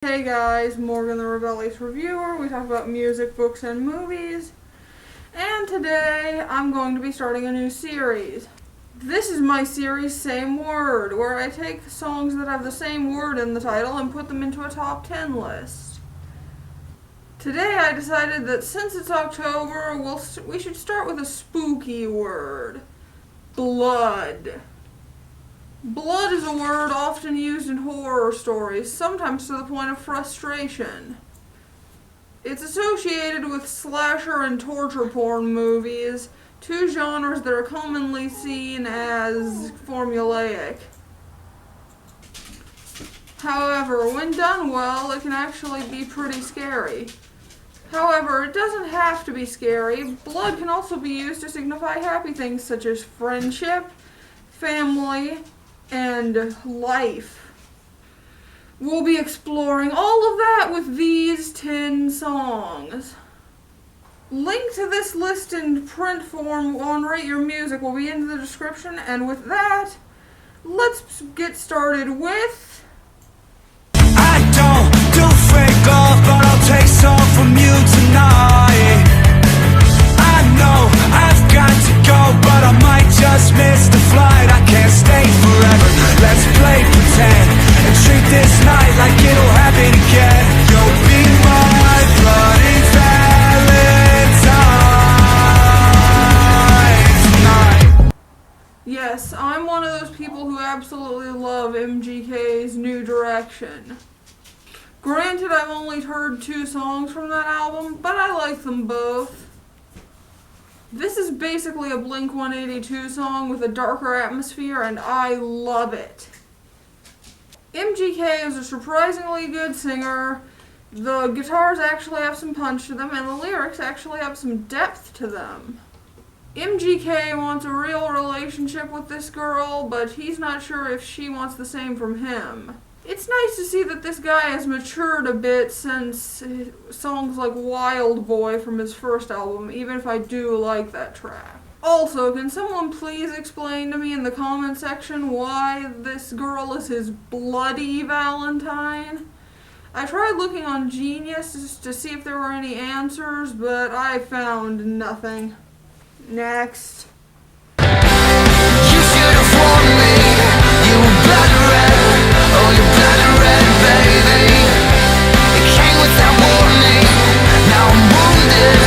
Hey guys, Morgan the Rebellious Reviewer. We talk about music, books, and movies. And today I'm going to be starting a new series. This is my series, Same Word, where I take songs that have the same word in the title and put them into a top 10 list. Today I decided that since it's October, we should start with a spooky word. Blood. Blood is a word often used in horror stories, sometimes to the point of frustration. It's associated with slasher and torture porn movies, two genres that are commonly seen as formulaic. However, when done well, it can actually be pretty scary. However, it doesn't have to be scary. Blood can also be used to signify happy things such as friendship, family, and life. We'll be exploring all of that with these 10 songs. Link to this list in print form on Rate Your Music will be in the description, and with that, let's get started with... I don't do fake love, but I'll take some from you tonight. I know I've got to go, but I might just miss the flight. I can't stay forever, let's play pretend and treat this night like it'll happen again. You'll be my bloody Valentine tonight. Yes, I'm one of those people who absolutely love MGK's New Direction. Granted, I've only heard 2 songs from that album, but I like them both. This is basically a Blink-182 song with a darker atmosphere, and I love it. MGK is a surprisingly good singer. The guitars actually have some punch to them, and the lyrics actually have some depth to them. MGK wants a real relationship with this girl, but he's not sure if she wants the same from him. It's nice to see that this guy has matured a bit since songs like Wild Boy from his first album, even if I do like that track. Also, can someone please explain to me in the comment section why this girl is his bloody Valentine? I tried looking on Genius to see if there were any answers, but I found nothing. Next. You should have warned me. You were blood red. Oh, you're blood red, baby. It came without warning. Now I'm wounded.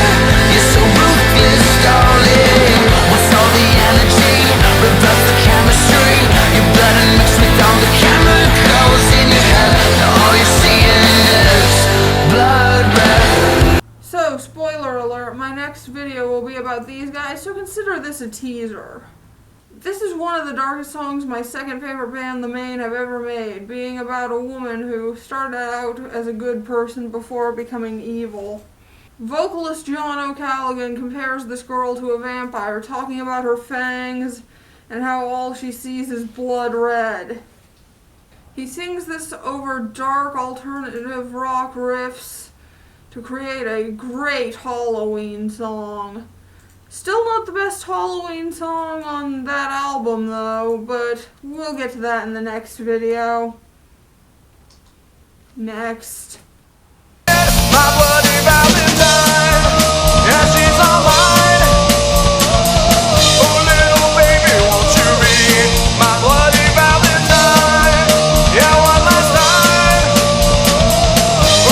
You're so ruthless, darling. What's all the energy? Reverse the chemistry. Your blood and mixed with all the chemicals in your head. Now all you're seeing is blood red. So, spoiler alert, my next video will be about these guys, so consider this a teaser. This is one of the darkest songs my second favorite band, The Maine, have ever made, being about a woman who started out as a good person before becoming evil. Vocalist John O'Callaghan compares this girl to a vampire, talking about her fangs and how all she sees is blood red. He sings this over dark alternative rock riffs to create a great Halloween song. Still not the best Halloween song on that album though, but we'll get to that in the next video. Next. My bloody Valentine, yeah, she's all mine. Oh, little baby, won't you be my bloody Valentine? Yeah, one last time.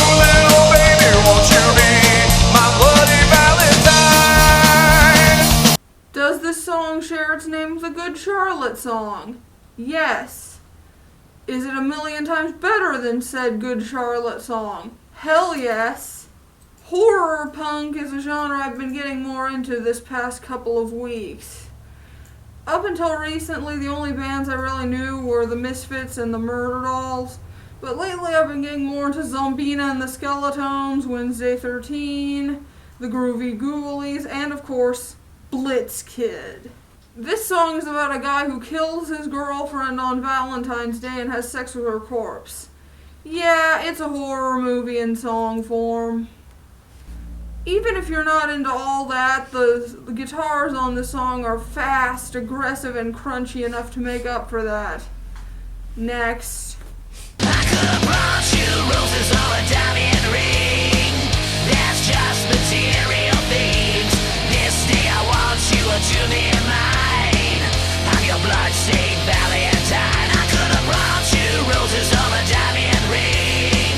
Oh, little baby, won't you be my bloody Valentine? Does this song share its name with a Good Charlotte song? Yes. Is it a million times better than said Good Charlotte song? Hell yes. Horror punk is a genre I've been getting more into this past couple of weeks. Up until recently, the only bands I really knew were the Misfits and the Murder Dolls, but lately I've been getting more into Zombina and the Skeletones, Wednesday 13, the Groovy Ghoulies, and of course, Blitz Kid. This song is about a guy who kills his girlfriend on Valentine's Day and has sex with her corpse. Yeah, it's a horror movie in song form. Even if you're not into all that, the guitars on the song are fast, aggressive, and crunchy enough to make up for that. Next. could've brought you roses or a diamond ring. That's just material things. This day I want you to be mine. I'm your blood-stained Valentine. I could've brought you roses or a diamond ring.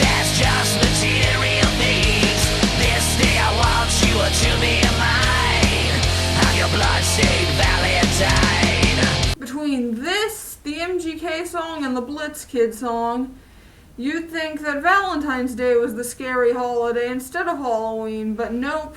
That's just material things. This day I want you to be mine. I'm your blood-stained Valentine. Between this, the MGK song, and the Blitz Kid song, you'd think that Valentine's Day was the scary holiday instead of Halloween, but nope.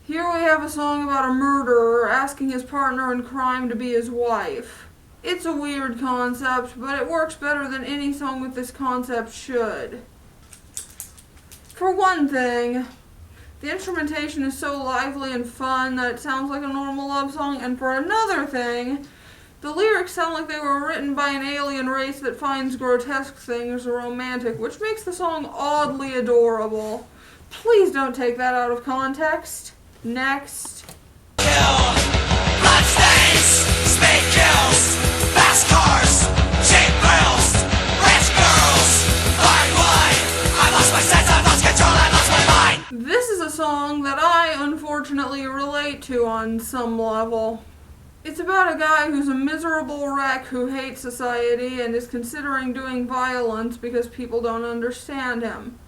Here we have a song about a murderer asking his partner in crime to be his wife. It's a weird concept, but it works better than any song with this concept should. For one thing, the instrumentation is so lively and fun that it sounds like a normal love song, and for another thing, the lyrics sound like they were written by an alien race that finds grotesque things romantic, which makes the song oddly adorable. Please don't take that out of context. Next. Kill, bloodstains, speed kills, fast cars, cheap thrills, rich girls, hard wine. I lost my sense, I lost control, I lost my mind. This is a song that I unfortunately relate to on some level. It's about a guy who's a miserable wreck who hates society and is considering doing violence because people don't understand him.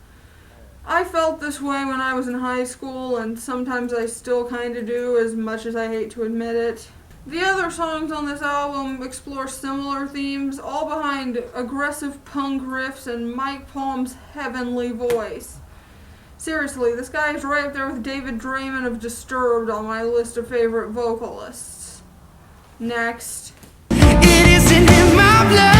I felt this way when I was in high school, and sometimes I still kinda do, as much as I hate to admit it. The other songs on this album explore similar themes, all behind aggressive punk riffs and Mike Palm's heavenly voice. Seriously, this guy is right up there with David Draymond of Disturbed on my list of favorite vocalists. Next. It isn't in my blood.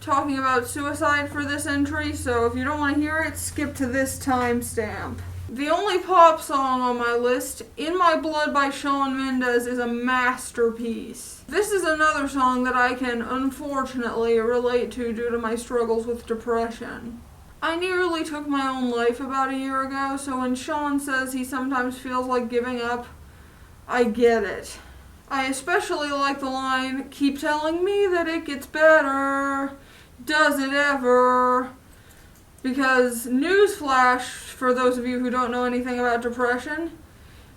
Talking about suicide for this entry, so if you don't want to hear it, skip to this timestamp. The only pop song on my list, In My Blood by Shawn Mendes, is a masterpiece. This is another song that I can unfortunately relate to due to my struggles with depression. I nearly took my own life about a year ago, so when Shawn says he sometimes feels like giving up, I get it. I especially like the line, "Keep telling me that it gets better. Does it ever?" Because, newsflash, for those of you who don't know anything about depression,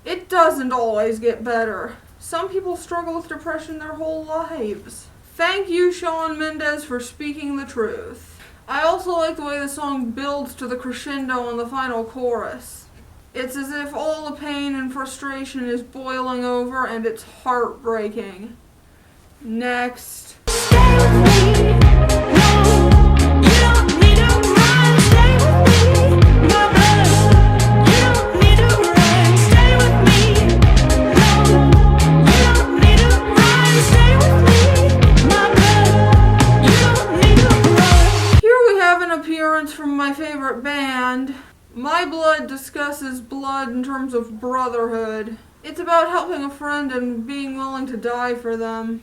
it doesn't always get better. Some people struggle with depression their whole lives. Thank you, Shawn Mendes, for speaking the truth. I also like the way the song builds to the crescendo on the final chorus. It's as if all the pain and frustration is boiling over, and it's heartbreaking. Next. Stay with me. No, you don't need to run. Stay with me, my blood. You don't need to run. Stay with me. No, you don't need to run. Stay with me, my blood. You don't need to run. Here we have an appearance from my favorite band. My Blood discusses blood in terms of brotherhood. It's about helping a friend and being willing to die for them.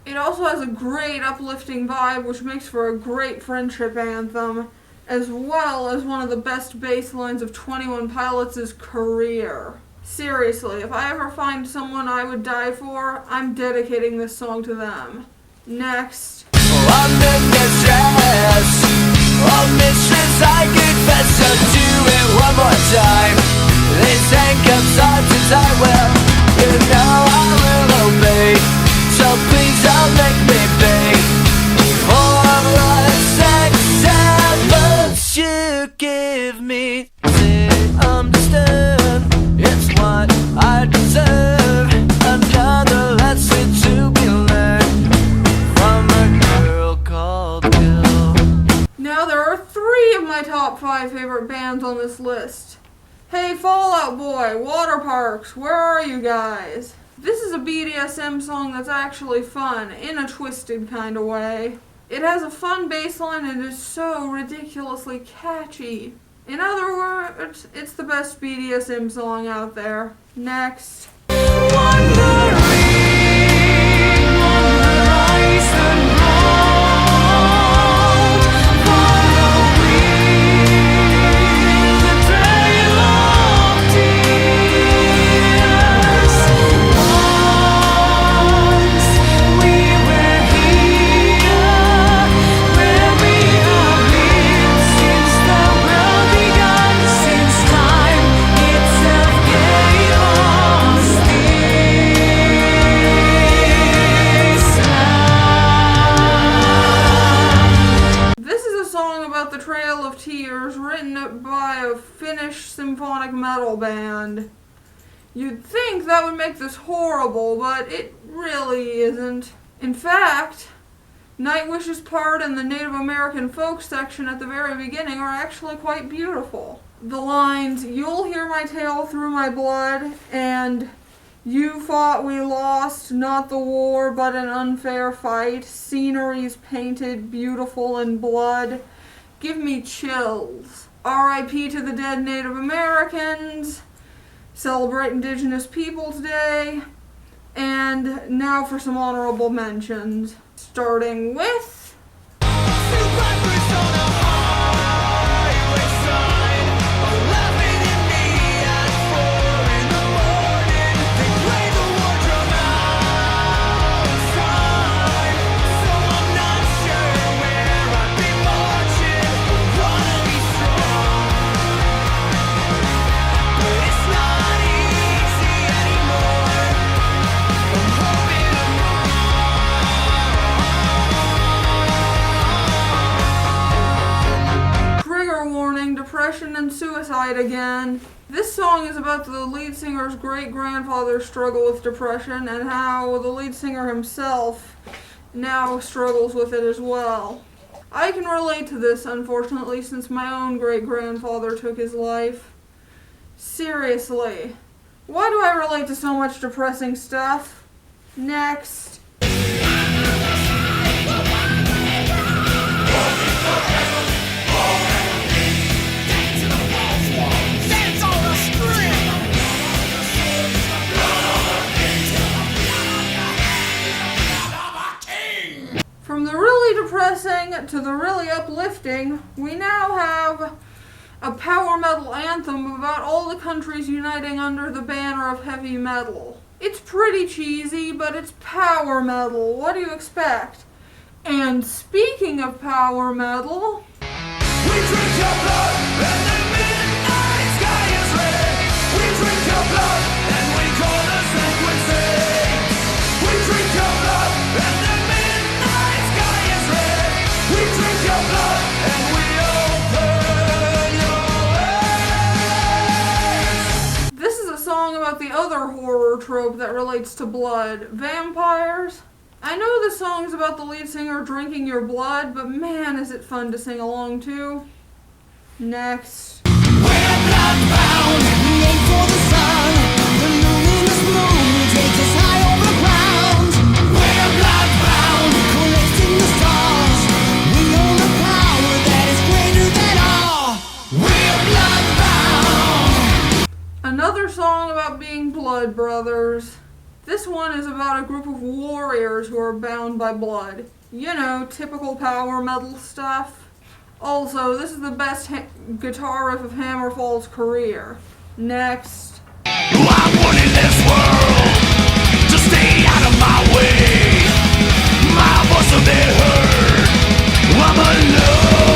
It also has a great uplifting vibe, which makes for a great friendship anthem, as well as one of the best bass lines of 21 Pilots' career. Seriously, if I ever find someone I would die for, I'm dedicating this song to them. Next. Under distress, oh mistress, I confess, so do it one more time. These handcuffs are to tie, well, you know I will obey. So please don't make me pay for the sex savage you give me. Say understand, it's what I deserve. Another lesson to be learned from a girl called Bill. Now there are 3 of my top 5 favorite bands on this list. Hey Fall Out Boy, Water Parks, where are you guys? This is a BDSM song that's actually fun, in a twisted kind of way. It has a fun bass line and is so ridiculously catchy. In other words, it's the best BDSM song out there. Next. Written by a Finnish symphonic metal band. You'd think that would make this horrible, but it really isn't. In fact, Nightwish's part and the Native American folk section at the very beginning are actually quite beautiful. The lines, "You'll hear my tale through my blood," and "You fought, we lost, not the war, but an unfair fight. Sceneries painted beautiful in blood," give me chills. R.I.P. to the dead Native Americans. Celebrate Indigenous Peoples Day. And now for some honorable mentions. Starting with... depression and suicide again. This song is about the lead singer's great-grandfather's struggle with depression and how the lead singer himself now struggles with it as well. I can relate to this, unfortunately, since my own great-grandfather took his life. Seriously. Why do I relate to so much depressing stuff? Next. From the really depressing to the really uplifting, we now have a power metal anthem about all the countries uniting under the banner of heavy metal. It's pretty cheesy, but it's power metal. What do you expect? And speaking of power metal... We drink your blood and the midnight sky is red. We drink your blood and we call the sacred saints. We drink your blood and the midnight sky is red. We drink your blood and we open your eyes. This is a song about the other horror trope that relates to blood, vampires. I know the song's about the lead singer drinking your blood, but man, is it fun to sing along to. Next. We're blood-bound, made for the sun. The luminous moon takes us high over the ground. We're blood-bound, collecting the stars. We own the power that is greater than all. We're blood-bound. Another song about being blood brothers. This one is about a group of warriors who are bound by blood. You know, typical power metal stuff. Also, this is the best guitar riff of Hammerfall's career. Next. I'm born in this world to stay out of my way. My voice will be heard. I'm alone.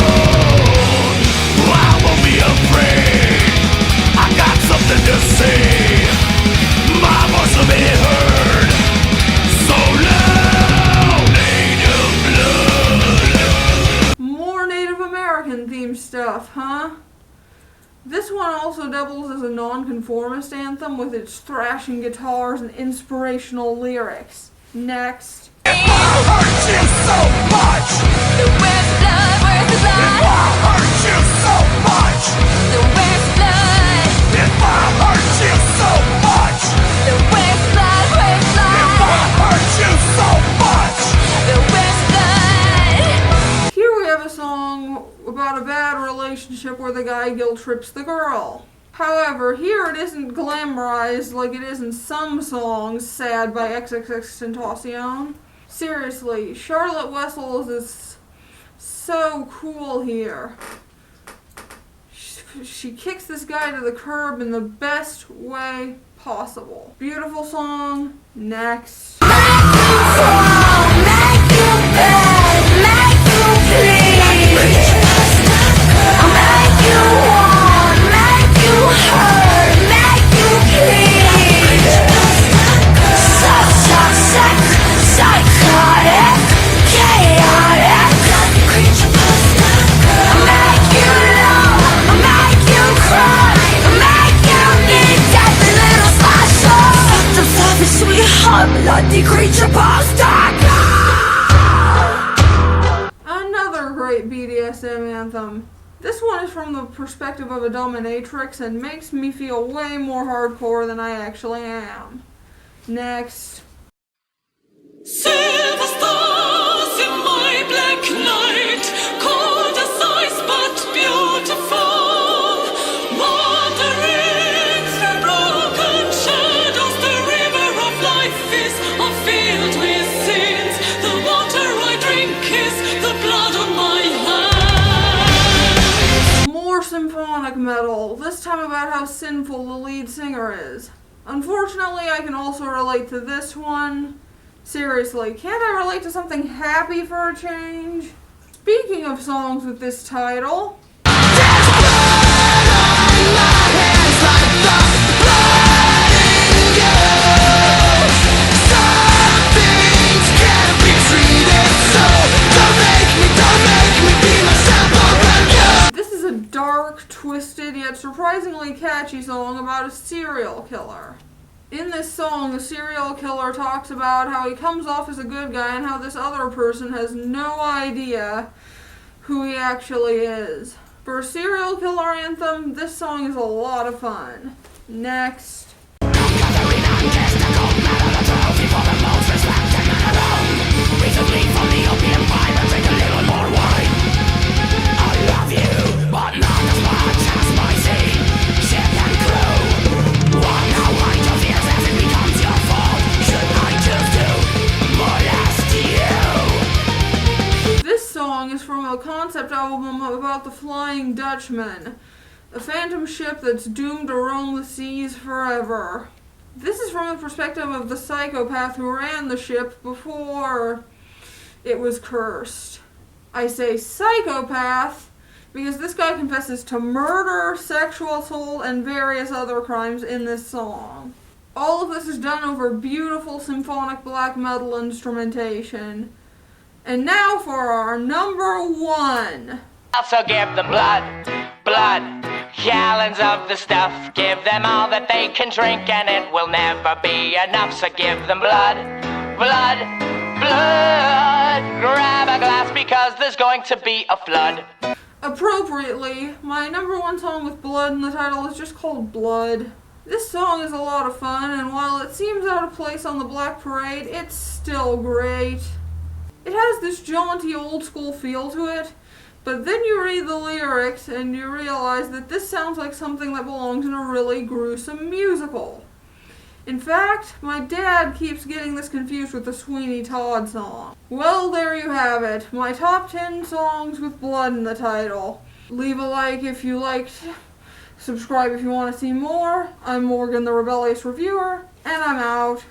I won't be afraid. I got something to say. My voice will be heard. So loud, native blood. More Native American themed stuff, huh? This one also doubles as a nonconformist anthem with its thrashing guitars and inspirational lyrics. Next. If I hurt you so much, the where's blood, where's the blood? If I hurt you so much, the where's blood? If I hurt you so much, the where's blood, where's blood? If I hurt you so much, the where's blood? guilt trips the girl. However, here it isn't glamorized like it is in some songs, Sad by XXXTentacion. Seriously, Charlotte Wessels is so cool here. She kicks this guy to the curb in the best way possible. Beautiful song. Next. Another great BDSM anthem. This one is from the perspective of a dominatrix and makes me feel way more hardcore than I actually am. Next. Silver stars in my black night, cold as ice but beautiful. Wandering through broken shadows, the river of life is filled with sins. The water I drink is the blood on my hands. More symphonic metal, this time about how sinful the lead singer is. Unfortunately, I can also relate to this one. Seriously, can't I relate to something happy for a change? Speaking of songs with this title, this is a dark, twisted, yet surprisingly catchy song about a serial killer. In this song, the serial killer talks about how he comes off as a good guy and how this other person has no idea who he actually is. For a serial killer anthem, this song is a lot of fun. Next. Is from a concept album about the Flying Dutchman, a phantom ship that's doomed to roam the seas forever. This is from the perspective of the psychopath who ran the ship before it was cursed. I say psychopath because this guy confesses to murder, sexual assault, and various other crimes in this song. All of this is done over beautiful symphonic black metal instrumentation. And now for our number one. Also give them blood, gallons of the stuff. Give them all that they can drink and it will never be enough. So give them blood. Grab a glass because there's going to be a flood. Appropriately, my number one song with blood in the title is just called Blood. This song is a lot of fun, and while it seems out of place on the Black Parade, it's still great. It has this jaunty old school feel to it, but then you read the lyrics and you realize that this sounds like something that belongs in a really gruesome musical. In fact, my dad keeps getting this confused with the Sweeney Todd song. Well, there you have it, my top 10 songs with blood in the title. Leave a like if you liked, subscribe if you want to see more. I'm Morgan the Rebellious Reviewer, and I'm out.